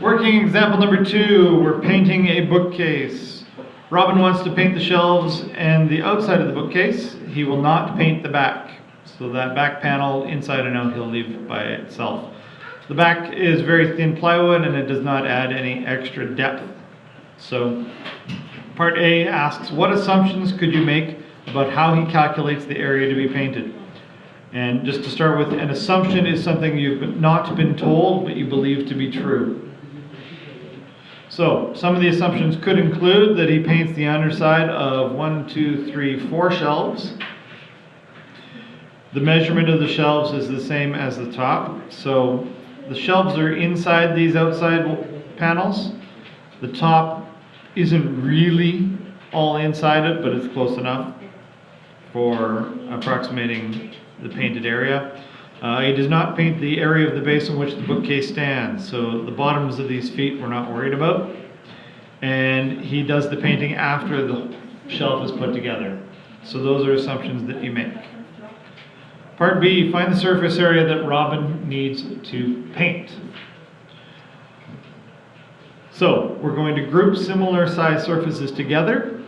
Working example number 2, we're painting a bookcase. Robin wants to paint the shelves and the outside of the bookcase. He will not paint the back. So that back panel, inside and out, he'll leave by itself. The back is very thin plywood and it does not add any extra depth. So part A asks, what assumptions could you make about how he calculates the area to be painted? And just to start with, an assumption is something you've not been told but you believe to be true. So some of the assumptions could include that he paints the underside of 4 shelves. The measurement of the shelves is the same as the top. So the shelves are inside these outside panels. The top isn't really all inside it, but it's close enough for approximating the painted area. He does not paint the area of the base on which the bookcase stands, so the bottoms of these feet we're not worried about. And he does the painting after the shelf is put together. So those are assumptions that you make. Part B, find the surface area that Robin needs to paint. So we're going to group similar size surfaces together,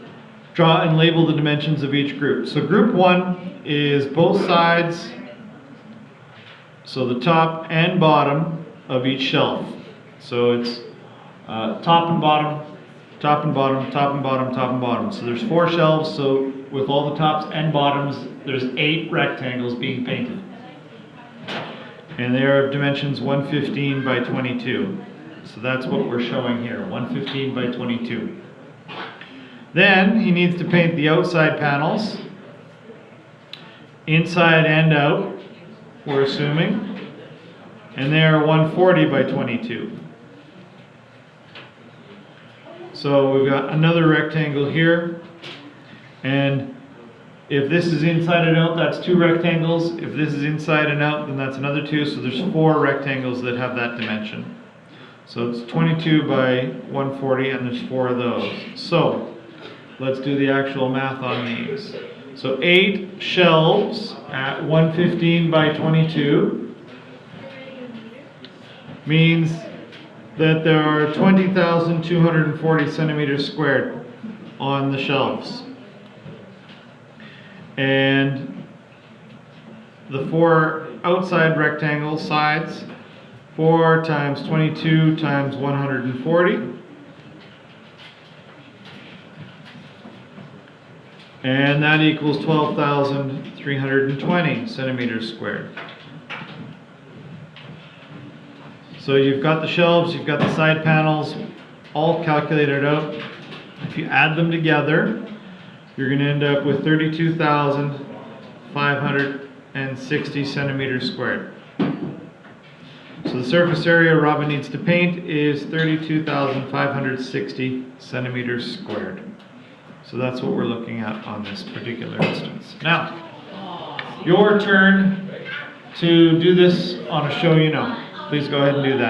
draw and label the dimensions of each group. So group 1 is both sides, so the top and bottom of each shelf. So it's top and bottom, top and bottom, top and bottom, top and bottom. So there's 4 shelves, so with all the tops and bottoms, there's 8 rectangles being painted. And they are of dimensions 115 by 22. So that's what we're showing here, 115 by 22. Then he needs to paint the outside panels, inside and out, we're assuming, and they are 140 by 22. So we've got another rectangle here, and if this is inside and out, that's 2 rectangles. If this is inside and out, then that's another 2, so there's 4 rectangles that have that dimension. So it's 22 by 140, and there's 4 of those. So let's do the actual math on these. So 8 shelves at 115 by 22 means that there are 20,240 centimeters squared on the shelves. And the 4 outside rectangle sides, 4 times 22 times 140. And that equals 12,320 centimeters squared. So you've got the shelves, you've got the side panels, all calculated out. If you add them together, you're going to end up with 32,560 centimeters squared. So the surface area Robin needs to paint is 32,560 centimeters squared. So that's what we're looking at on this particular instance. Now, your turn to do this on a show you know. Please go ahead and do that.